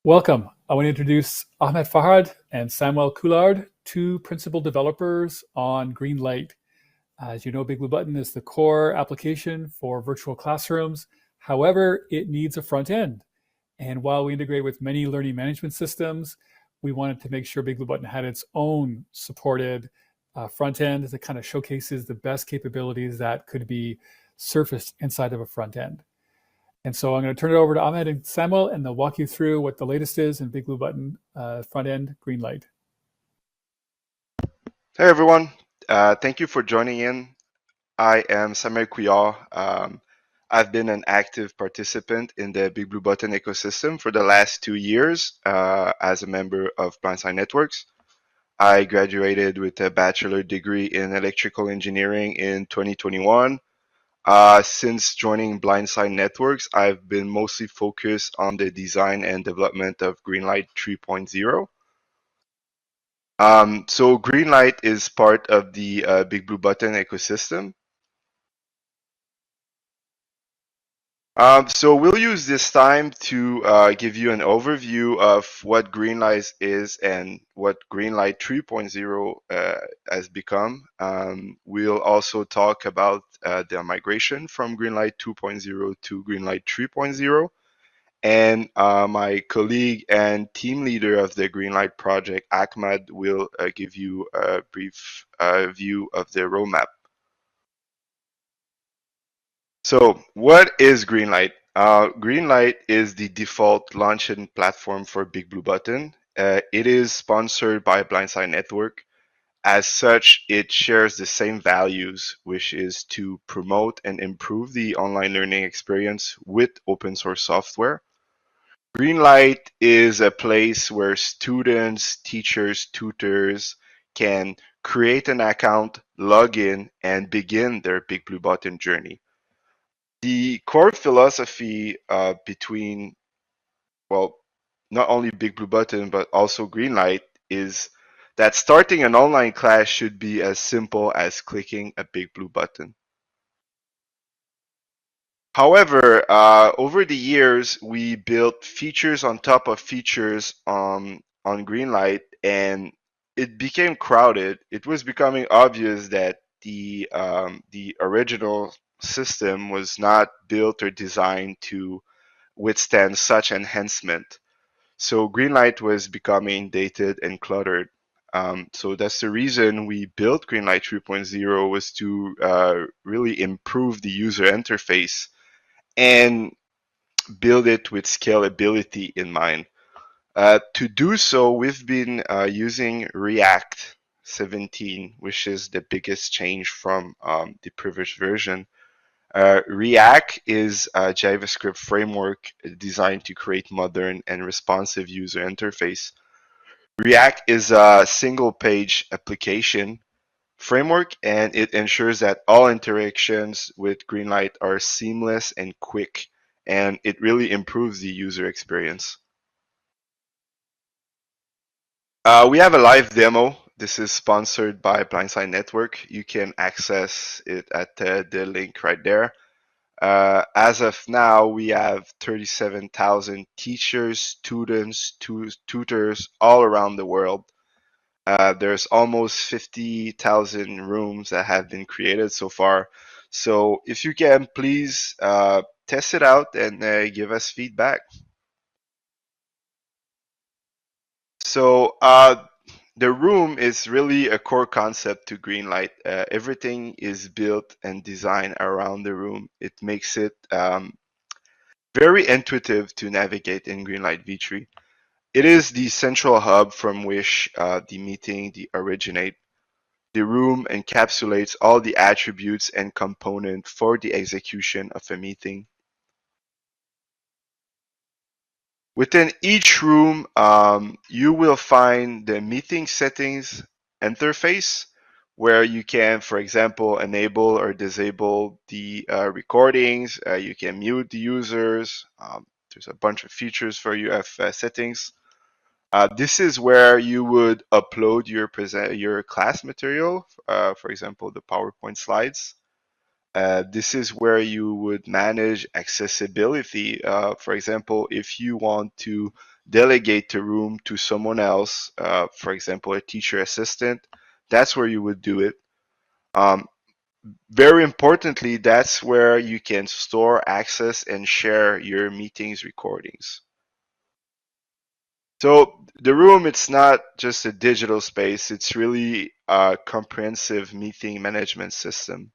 Welcome. I want to introduce Ahmed Farhat and Samuel Couillard, two principal developers on GreenLight. As you know, BigBlueButton is the core application for virtual classrooms. However, it needs a front end. And while we integrate with many learning management systems, we wanted to make sure BigBlueButton had its own supported front end that kind of showcases the best capabilities that could be surfaced inside of a front end. And so I'm going to turn it over to Ahmed and Samuel, and they'll walk you through what the latest is in BigBlueButton front end GreenLight. Hey everyone, thank you for joining in. I am Samuel Couillard. I've been an active participant in the BigBlueButton ecosystem for the last 2 years as a member of Blindside Networks. I graduated with a bachelor degree in electrical engineering in 2021. Since joining Blindside Networks, I've been mostly focused on the design and development of GreenLight 3.0. So GreenLight is part of the BigBlueButton ecosystem. So we'll use this time to give you an overview of what GreenLight is and what GreenLight 3.0 has become. We'll also talk about the migration from GreenLight 2.0 to GreenLight 3.0. And my colleague and team leader of the GreenLight project, Ahmad, will give you a brief view of the roadmap. So what is GreenLight? GreenLight is the default launching platform for BigBlueButton. It is sponsored by Blindside Network. As such, it shares the same values, which is to promote and improve the online learning experience with open source software. GreenLight is a place where students, teachers, tutors can create an account, log in, and begin their BigBlueButton journey. The core philosophy between, well, not only BigBlueButton, but also GreenLight is that starting an online class should be as simple as clicking a big blue button. However, over the years, we built features on top of features on GreenLight, and it became crowded. It was becoming obvious that the original system was not built or designed to withstand such enhancement. So GreenLight was becoming dated and cluttered. So that's the reason we built GreenLight 3.0 was to really improve the user interface and build it with scalability in mind. To do so, we've been using React 17, which is the biggest change from the previous version. React is a JavaScript framework designed to create modern and responsive user interface. React is a single-page application framework, and it ensures that all interactions with GreenLight are seamless and quick, and it really improves the user experience. We have a live demo. This is sponsored by Blindside Network. You can access it at the link right there. As of now, we have 37,000 teachers, students, tutors all around the world. There's almost 50,000 rooms that have been created so far. So if you can, please test it out and give us feedback. So the room is really a core concept to GreenLight. Everything is built and designed around the room. It makes it very intuitive to navigate in GreenLight v3. It is the central hub from which the meeting originate. The room encapsulates all the attributes and components for the execution of a meeting. Within each room, you will find the meeting settings interface where you can, for example, enable or disable the recordings. You can mute the users. There's a bunch of features for UF settings. This is where you would upload your class material, for example, the PowerPoint slides. This is where you would manage accessibility. For example, if you want to delegate the room to someone else, for example, a teacher assistant, that's where you would do it. Very importantly, that's where you can store, access, and share your meetings recordings. So the room, it's not just a digital space, it's really a comprehensive meeting management system.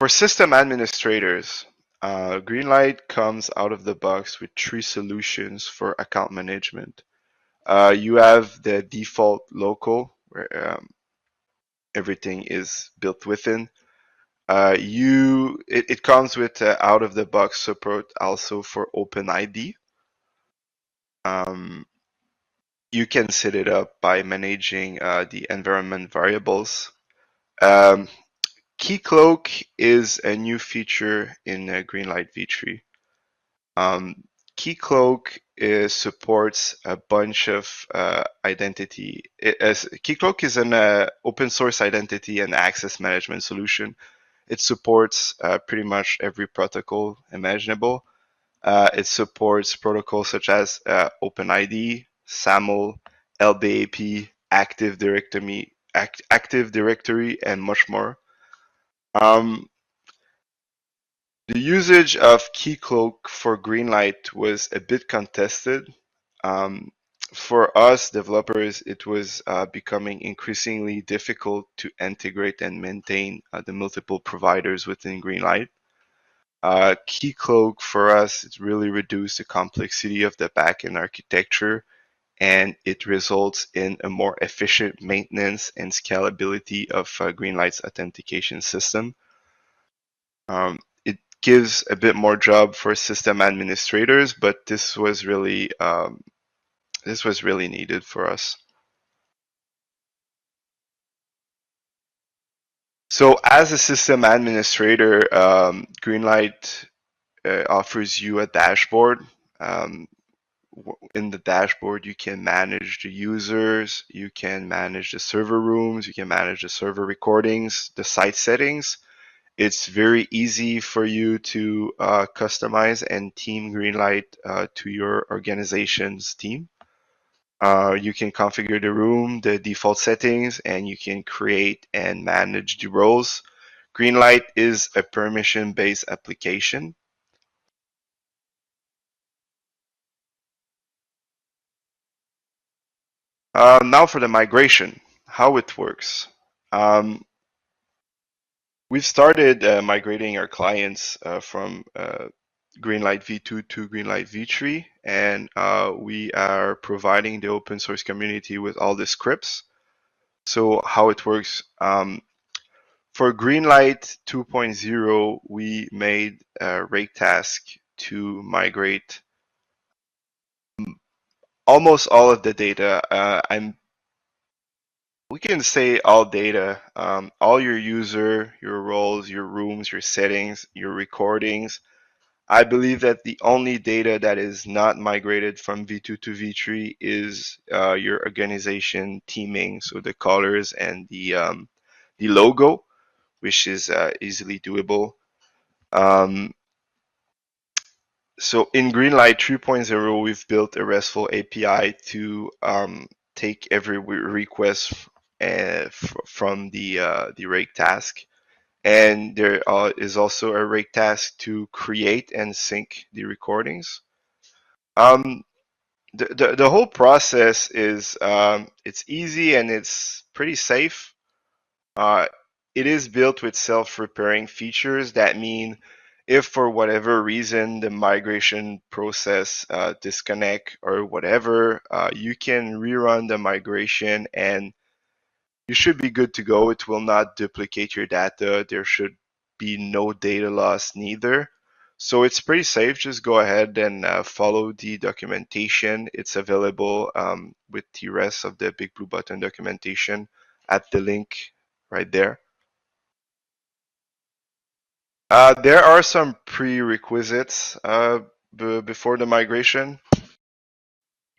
For system administrators, GreenLight comes out of the box with 3 solutions for account management. You have the default local, where everything is built within. It comes with out-of-the-box support also for OpenID. You can set it up by managing the environment variables. Keycloak is a new feature in GreenLight v3. Keycloak supports a bunch of identity. Keycloak is an open source identity and access management solution. It supports pretty much every protocol imaginable. It supports protocols such as OpenID, SAML, LBAP, Active Directory, and much more. The usage of Keycloak for GreenLight was a bit contested. For us developers, it was becoming increasingly difficult to integrate and maintain the multiple providers within GreenLight. Keycloak for us, it really reduced the complexity of the backend architecture, and it results in a more efficient maintenance and scalability of GreenLight's authentication system. It gives a bit more job for system administrators, but this was really needed for us. So as a system administrator, GreenLight offers you a dashboard. In the dashboard, you can manage the users, you can manage the server rooms, you can manage the server recordings, the site settings. It's very easy for you to customize and team GreenLight to your organization's team. You can configure the room, the default settings, and you can create and manage the roles. GreenLight is a permission-based application. Now for the migration, how it works. We've started migrating our clients from GreenLight v2 to GreenLight v3, and we are providing the open source community with all the scripts. So how it works, for GreenLight 2.0, we made a rake task to migrate almost all of the data. We can say all data, all your user, your roles, your rooms, your settings, your recordings. I believe that the only data that is not migrated from v2 to v3 is your organization teaming, so the colors and the logo, which is easily doable. So in GreenLight 3.0, we've built a RESTful API to take every request from the rake task. And there is also a rake task to create and sync the recordings. The whole process is it's easy and it's pretty safe. It is built with self-repairing features that mean if for whatever reason the migration process disconnect or whatever, you can rerun the migration and you should be good to go. It will not duplicate your data. There should be no data loss neither. So it's pretty safe. Just go ahead and follow the documentation. It's available with the rest of the BigBlueButton documentation at the link right there. There are some prerequisites before the migration.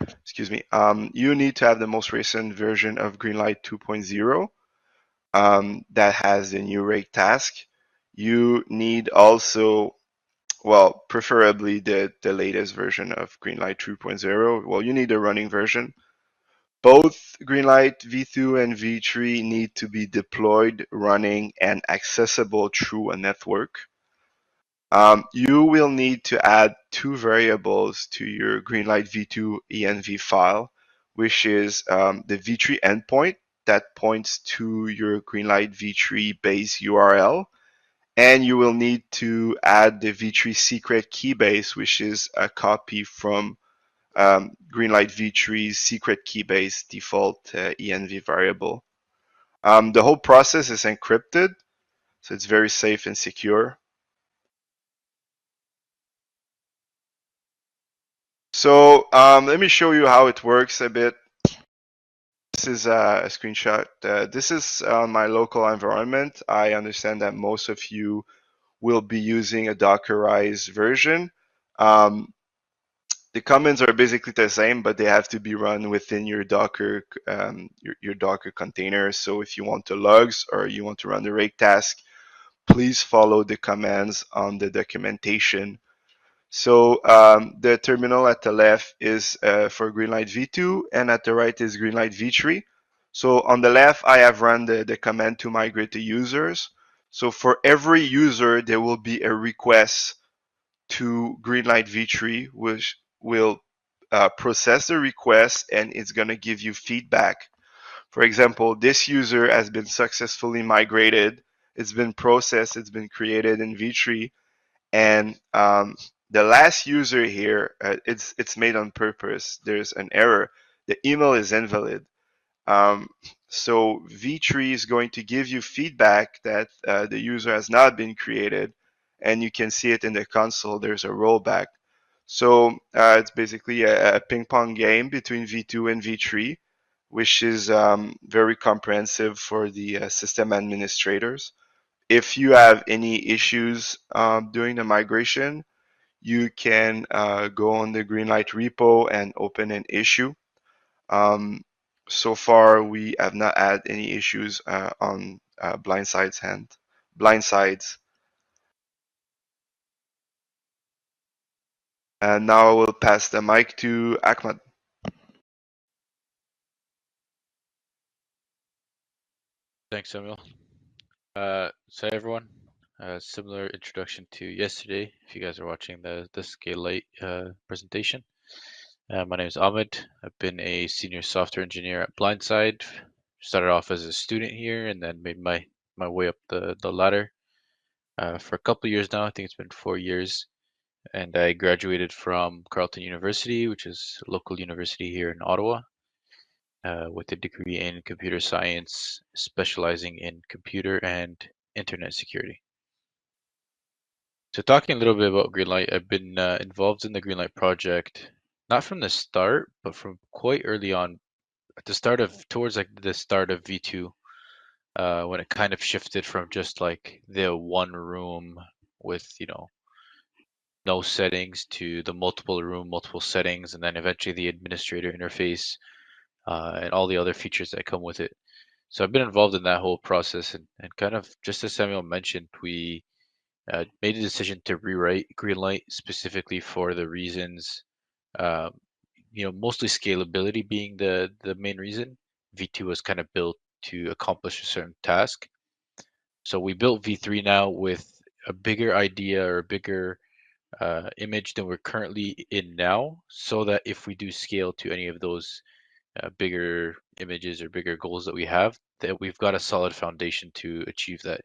Excuse me. You need to have the most recent version of GreenLight 2.0 that has the new rake task. You need also well, preferably the latest version of GreenLight 3.0. Well, you need a running version. Both GreenLight v2 and v3 need to be deployed, running, and accessible through a network. You will need to add two variables to your GreenLight v2 env file, which is the v3 endpoint that points to your GreenLight v3 base URL. And you will need to add the v3 secret keybase, which is a copy from GreenLight v3's secret keybase default env variable. The whole process is encrypted, so it's very safe and secure. So let me show you how it works a bit. This is a screenshot. This is on my local environment. I understand that most of you will be using a Dockerized version. The commands are basically the same, but they have to be run within your Docker your Docker container. So if you want the logs or you want to run the rake task, please follow the commands on the documentation. So the terminal at the left is for GreenLight v2, and at the right is GreenLight v3. So on the left, I have run the command to migrate the users. So for every user, there will be a request to GreenLight v3, which will process the request, and it's going to give you feedback. For example, this user has been successfully migrated. It's been processed. It's been created in v3. And the last user here, it's made on purpose. There's an error. The email is invalid. So v3 is going to give you feedback that the user has not been created, and you can see it in the console. There's a rollback. So it's basically a ping pong game between v2 and v3, which is very comprehensive for the system administrators. If you have any issues during the migration, you can go on the GreenLight repo and open an issue. So far, we have not had any issues on Blindsides. And now I will pass the mic to Ahmad. Thanks, Samuel. So everyone, similar introduction to yesterday. If you guys are watching the GreenLight presentation, my name is Ahmed. I've been a senior software engineer at Blindside. Started off as a student here, and then made my way up the ladder. For a couple of years now, I think it's been 4 years, and I graduated from Carleton University, which is a local university here in Ottawa, with a degree in computer science, specializing in computer and internet security. So talking a little bit about GreenLight, I've been involved in the GreenLight project, not from the start, but from quite early on, at the start of, towards like the start of V2, when it kind of shifted from just like the one room with, no settings to the multiple room, multiple settings, and then eventually the administrator interface, and all the other features that come with it. So I've been involved in that whole process, and kind of just as Samuel mentioned, we made a decision to rewrite GreenLight specifically for the reasons, um, mostly scalability being the main reason. V2 was kind of built to accomplish a certain task. So we built V3 now with a bigger idea or a bigger image than we're currently in now, so that if we do scale to any of those bigger images or bigger goals that we have, that we've got a solid foundation to achieve that.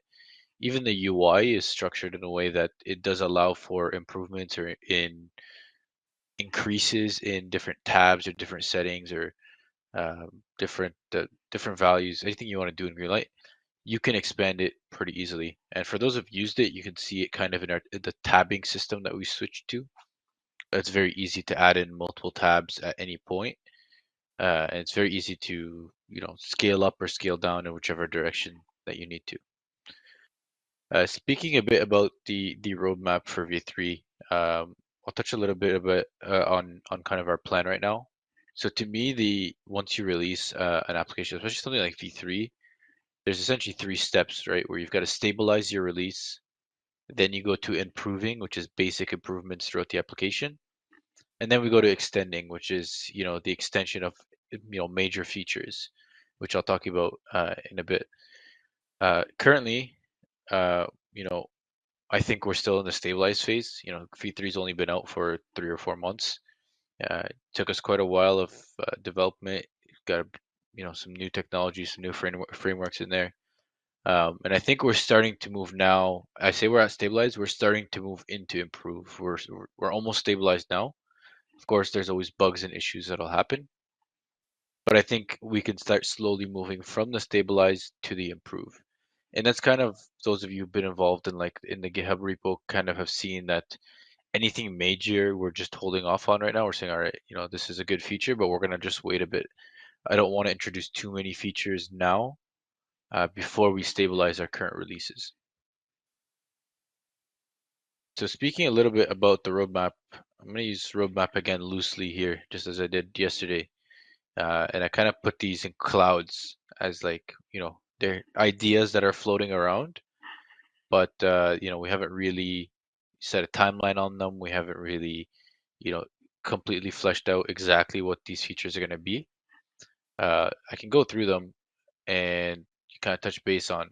Even the UI is structured in a way that it does allow for improvements or in increases in different tabs or different settings or different values. Anything you want to do in GreenLight, you can expand it pretty easily. And for those who've used it, you can see it kind of in the tabbing system that we switched to. It's very easy to add in multiple tabs at any point. And it's very easy to scale up or scale down in whichever direction that you need to. Speaking a bit about the roadmap for V3, I'll touch a little bit about on kind of our plan right now. So to me, once you release an application, especially something like V3, there's essentially 3 steps, right? Where you've got to stabilize your release, Then you go to improving, which is basic improvements throughout the application. And then we go to extending, which is, the extension of, major features, which I'll talk about in a bit. Currently, uh, you know, I think we're still in the stabilized phase. V3's only been out for 3 or 4 months. It took us quite a while of development. Got some new technology, some new frameworks in there. And I think we're starting to move now. I say we're at stabilized. We're starting to move into improve. We're almost stabilized now. Of course, there's always bugs and issues that'll happen, but I think we can start slowly moving from the stabilized to the improve. And that's kind of, those of you who've been involved in the GitHub repo kind of have seen that anything major we're just holding off on right now. We're saying, all right, this is a good feature, but we're gonna just wait a bit. I don't want to introduce too many features now before we stabilize our current releases. So speaking a little bit about the roadmap, I'm going to use roadmap again loosely here, just as I did yesterday. And I kind of put these in clouds as they're ideas that are floating around, but we haven't really set a timeline on them. We haven't really, completely fleshed out exactly what these features are going to be. I can go through them and you kind of touch base on,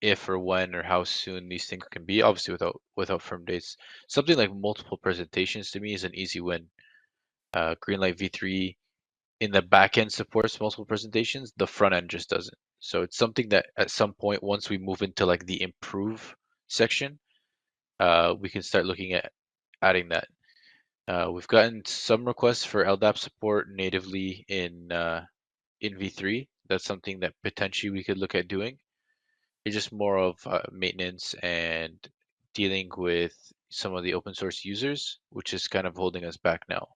if or when or how soon these things can be, obviously without firm dates. Something like multiple presentations to me is an easy win. GreenLight V3 in the back end supports multiple presentations, the front end just doesn't. So it's something that at some point, once we move into like the improve section, we can start looking at adding that. We've gotten some requests for LDAP support natively in V3. That's something that potentially we could look at doing. It's just more of maintenance and dealing with some of the open source users, which is kind of holding us back now.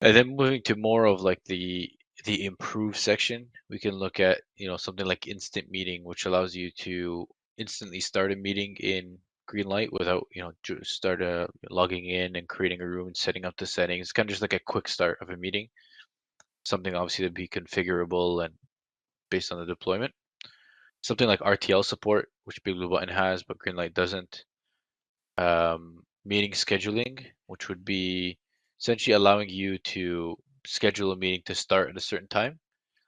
And then moving to more of like the improve section, we can look at something like instant meeting, which allows you to instantly start a meeting in GreenLight without start logging in and creating a room and setting up the settings. It's kind of just like a quick start of a meeting. Something obviously to be configurable and based on the deployment. Something like RTL support, which BigBlueButton has, but GreenLight doesn't. Meeting scheduling, which would be essentially allowing you to schedule a meeting to start at a certain time.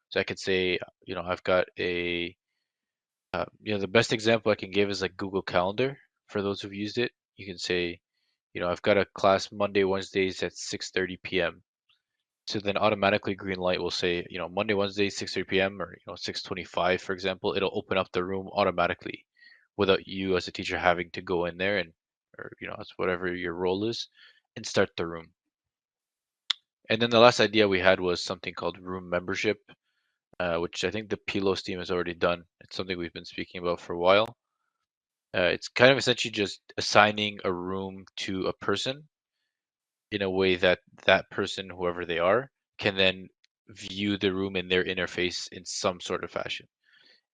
So I could say, I've got the best example I can give is like Google Calendar. For those who've used it, you can say, I've got a class Monday, Wednesdays at 6:30 p.m. So then automatically GreenLight will say, Monday, Wednesday, 6:30 p.m. or 6:25, for example. It'll open up the room automatically without you as a teacher having to go in there or as whatever your role is, and start the room. And then the last idea we had was something called room membership, which I think the Pilos team has already done. It's something we've been speaking about for a while. It's kind of essentially just assigning a room to a person in a way that that person, whoever they are, can then view the room in their interface in some sort of fashion.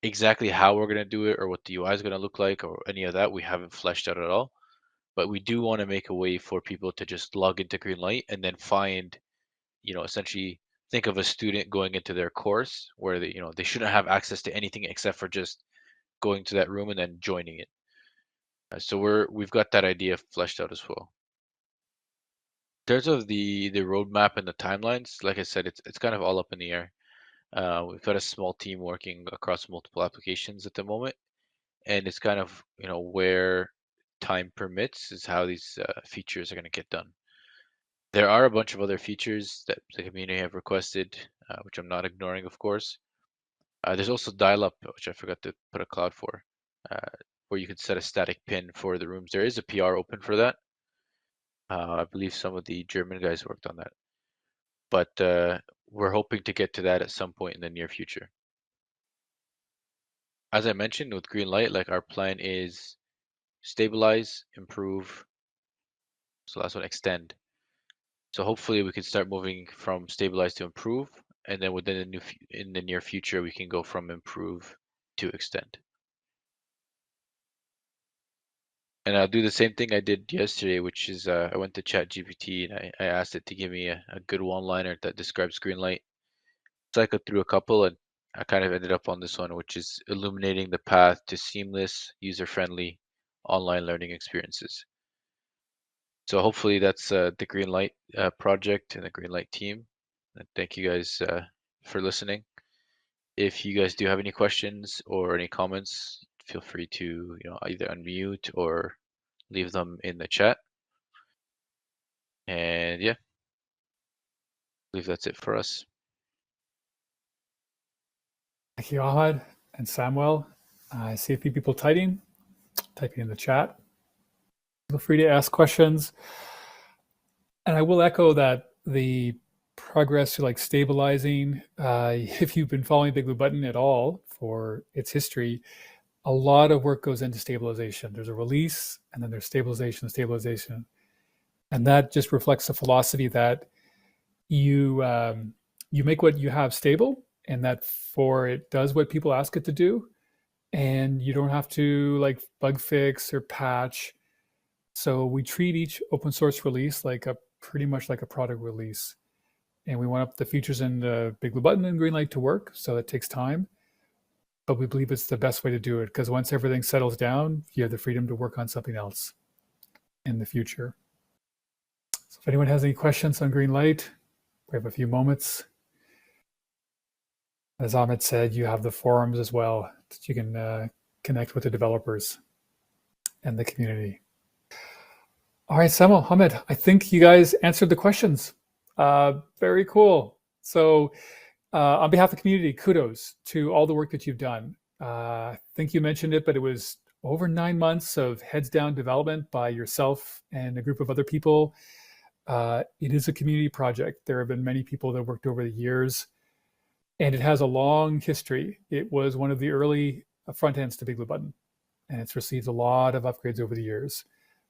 Exactly how we're going to do it or what the UI is going to look like or any of that, we haven't fleshed out at all. But we do want to make a way for people to just log into GreenLight and then find, essentially think of a student going into their course where they shouldn't have access to anything except for just going to that room and then joining it. So we've got that idea fleshed out as well. In terms of the roadmap and the timelines, like I said, it's kind of all up in the air. We've got a small team working across multiple applications at the moment, and it's kind of where time permits is how these features are going to get done. There are a bunch of other features that the community have requested, which I'm not ignoring, of course. There's also dial-up, which I forgot to put a cloud for, where you can set a static pin for the rooms. There is a PR open for that. I believe some of the German guys worked on that. But we're hoping to get to that at some point in the near future. As I mentioned with GreenLight, like our plan is stabilize, improve, so last one, extend. So hopefully we can start moving from stabilize to improve, and then in the near future we can go from improve to extend. And I'll do the same thing I did yesterday, which is I went to ChatGPT and I asked it to give me a good one-liner that describes GreenLight. Cycled through a couple, and I kind of ended up on this one, which is illuminating the path to seamless, user-friendly online learning experiences. So hopefully that's the GreenLight project and the GreenLight team. And thank you guys for listening. If you guys do have any questions or any comments, feel free to either unmute or leave them in the chat. And yeah, I believe that's it for us. Thank you, Ahmad and Samuel. I see a few people typing in the chat. Feel free to ask questions. And I will echo that the progress to like stabilizing, if you've been following Big Blue Button at all for its history, a lot of work goes into stabilization. There's a release and then there's stabilization. And that just reflects the philosophy that you make what you have stable, and that for it does what people ask it to do, and you don't have to like bug fix or patch. So we treat each open source release like pretty much like a product release, and we want the features in the Big Blue Button and GreenLight to work. So it takes time, but we believe it's the best way to do it, because once everything settles down, you have the freedom to work on something else in the future. So if anyone has any questions on GreenLight, we have a few moments. As Ahmed said, you have the forums as well that you can connect with the developers and the community. All right, Samuel, Ahmed, I think you guys answered the questions. Very cool. So on behalf of the community, kudos to all the work that you've done. I think you mentioned it, but it was over 9 months of heads down development by yourself and a group of other people. It is a community project. There have been many people that worked over the years, and it has a long history. It was one of the early front ends to Big Blue Button, and it's received a lot of upgrades over the years.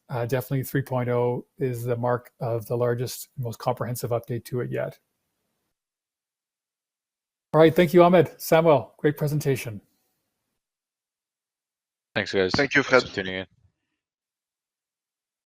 Definitely 3.0 is the mark of the largest, most comprehensive update to it yet. All right, thank you, Ahmed. Samuel, great presentation. Thanks, guys. Thank you, Thanks Fred. for tuning in.